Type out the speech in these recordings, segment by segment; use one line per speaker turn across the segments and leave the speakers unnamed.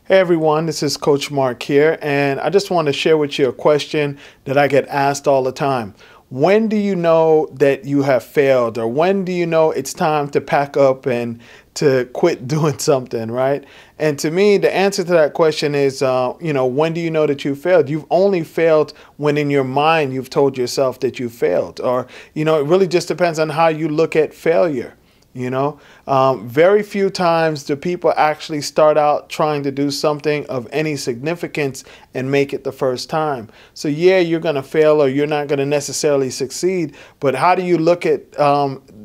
Hey everyone, this is Coach Mark here, and I just want to share with you a question that I get asked all the time. When do you know that you have failed, or when do you know it's time to pack up and to quit doing something, right? And to me, the answer to that question is, when do you know that you failed? You've only failed when in your mind you've told yourself that you failed, or, it really just depends on how you look at failure. Very few times do people actually start out trying to do something of any significance and make it the first time. So yeah, you're going to fail, or you're not going to necessarily succeed. But how do you look at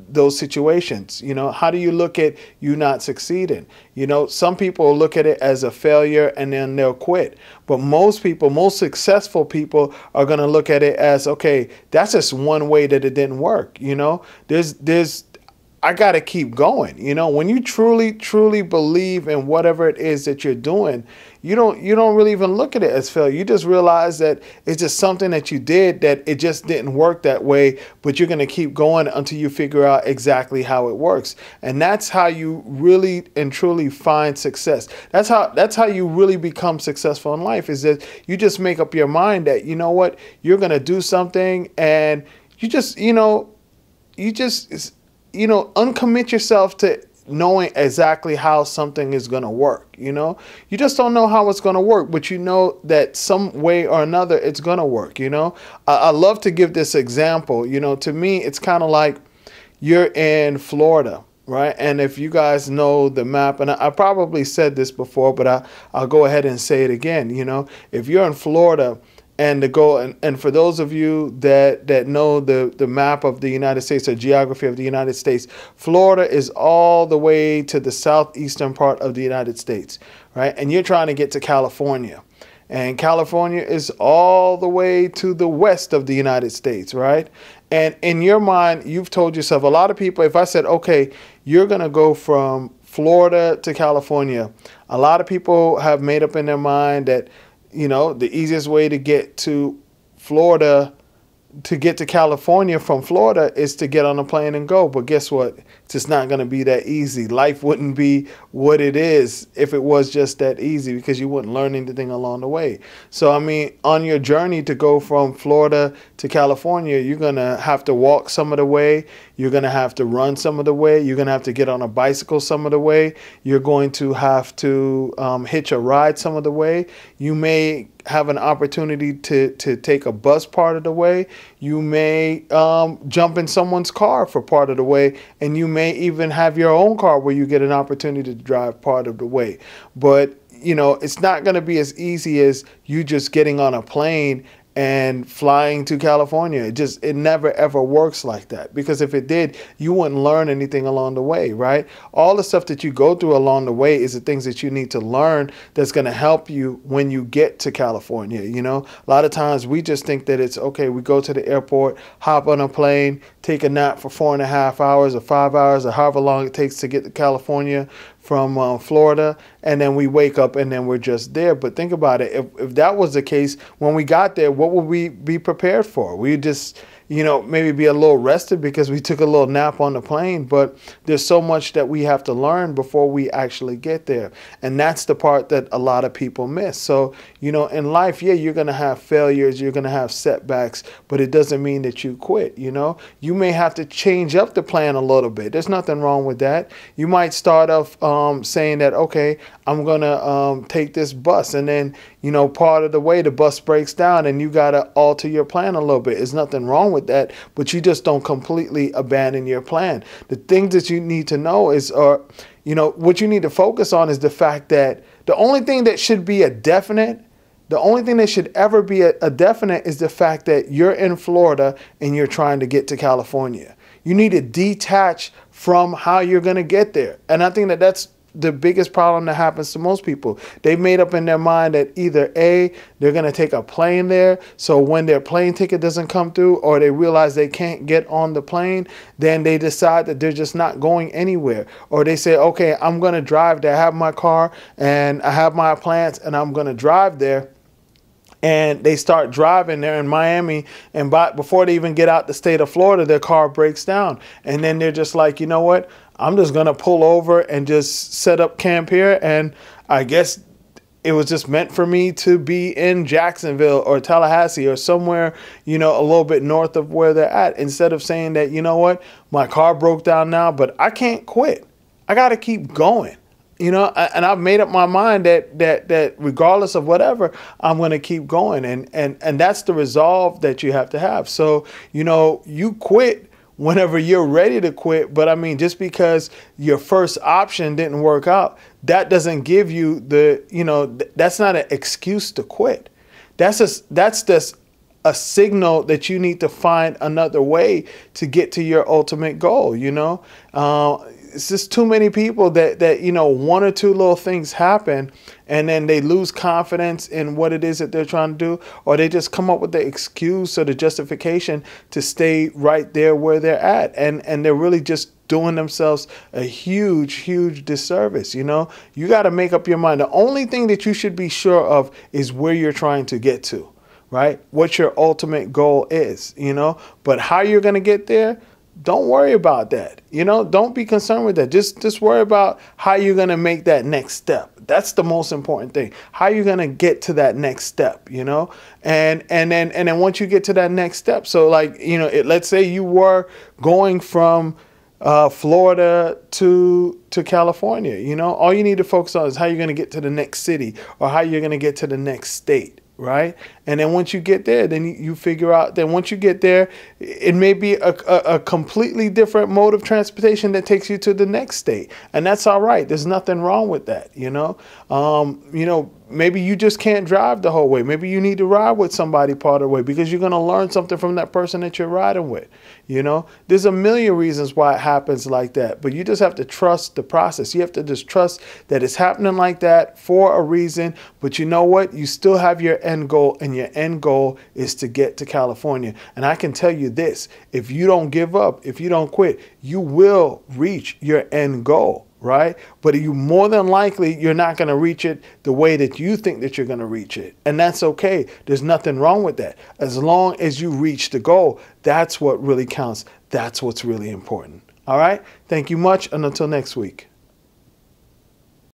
those situations? How do you look at you not succeeding? Some people look at it as a failure and then they'll quit. But most people, most successful people, are going to look at it as, okay, that's just one way that it didn't work. I got to keep going. When you truly believe in whatever it is that you're doing, you don't really even look at it as failure. You just realize that it's just something that you did, that it just didn't work that way, but you're going to keep going until you figure out exactly how it works. And that's how you really and truly find success. That's how you really become successful in life, is that you just make up your mind that, you're going to do something, and you just uncommit yourself to knowing exactly how something is going to work. You just don't know how it's going to work, but you know that some way or another it's going to work. I love to give this example. To me, it's kind of like you're in Florida, right? And if you guys know the map, and I probably said this before, but I'll go ahead and say it again. If you're in Florida, and for those of you that know the map of the United States, or geography of the United States, Florida is all the way to the southeastern part of the United States, right? And you're trying to get to California. And California is all the way to the west of the United States, right? And in your mind, you've told yourself, a lot of people, if I said, okay, you're going to go from Florida to California, a lot of people have made up in their mind that the easiest way to get to Florida, to get to California from Florida, is to get on a plane and go. But guess what? It's just not going to be that easy. Life wouldn't be what it is if it was just that easy, because you wouldn't learn anything along the way. So, on your journey to go from Florida to California, you're going to have to walk some of the way. You're going to have to run some of the way. You're going to have to get on a bicycle some of the way. You're going to have to hitch a ride some of the way. You may have an opportunity to take a bus part of the way. You may jump in someone's car for part of the way, and you may even have your own car where you get an opportunity to drive part of the way. But it's not going to be as easy as you just getting on a plane and flying to California. It never ever works like that, because if it did, you wouldn't learn anything along the way, right? All the stuff that you go through along the way is the things that you need to learn that's going to help you when you get to California. A lot of times we just think that it's okay, we go to the airport, hop on a plane, take a nap for 4.5 hours or 5 hours, or however long it takes to get to California from Florida, and then we wake up and then we're just there. But think about it. If that was the case, when we got there, what would we be prepared for? We just, maybe be a little rested because we took a little nap on the plane. But there's so much that we have to learn before we actually get there. And that's the part that a lot of people miss. So, in life, yeah, you're going to have failures, you're going to have setbacks, but it doesn't mean that you quit. You may have to change up the plan a little bit. There's nothing wrong with that. You might start off saying that, okay, I'm going to take this bus, and then, part of the way the bus breaks down and you got to alter your plan a little bit. There's nothing wrong with that, but you just don't completely abandon your plan. The things that you need to know is, what you need to focus on is the fact that the only thing that should be a definite, the only thing that should ever be a definite is the fact that you're in Florida and you're trying to get to California. You need to detach from how you're going to get there. And I think that that's the biggest problem that happens to most people. They've made up in their mind that either A, they're going to take a plane there, so when their plane ticket doesn't come through, or they realize they can't get on the plane, then they decide that they're just not going anywhere. Or they say, okay, I'm going to drive there. I have my car and I have my plans and I'm going to drive there. And they start driving there in Miami, and before they even get out the state of Florida, their car breaks down. And then they're just like, you know what? I'm just going to pull over and just set up camp here. And I guess it was just meant for me to be in Jacksonville or Tallahassee or somewhere, you know, a little bit north of where they're at, instead of saying that, you know what, my car broke down now, but I can't quit. I got to keep going. You know, and I've made up my mind that regardless of whatever, I'm going to keep going. And that's the resolve that you have to have. So, you know, you quit whenever you're ready to quit. But I mean, just because your first option didn't work out, that doesn't give you the, you know, that's not an excuse to quit. That's just a signal that you need to find another way to get to your ultimate goal. You know, it's just too many people that, you know, one or two little things happen and then they lose confidence in what it is that they're trying to do, or they just come up with the excuse or the justification to stay right there where they're at. And they're really just doing themselves a huge, huge disservice. You know, you got to make up your mind. The only thing that you should be sure of is where you're trying to get to, right? What your ultimate goal is, you know, but how you're going to get there, don't worry about that. You know, don't be concerned with that. Just worry about how you're going to make that next step. That's the most important thing. How you're going to get to that next step, you know? And then once you get to that next step, so like, you know, let's say you were going from Florida to California, you know, all you need to focus on is how you're going to get to the next city or how you're going to get to the next state. Right. And then once you get there, then you figure out that once you get there, it may be a completely different mode of transportation that takes you to the next state. And that's all right. There's nothing wrong with that. You know, maybe you just can't drive the whole way. Maybe you need to ride with somebody part of the way because you're going to learn something from that person that you're riding with. You know, there's a million reasons why it happens like that, but you just have to trust the process. You have to just trust that it's happening like that for a reason. But you know what? You still have your end goal, and your end goal is to get to California. And I can tell you this, if you don't give up, if you don't quit, you will reach your end goal. Right? But you more than likely, you're not going to reach it the way that you think that you're going to reach it. And that's okay. There's nothing wrong with that. As long as you reach the goal, that's what really counts. That's what's really important. All right. Thank you much. And until next week.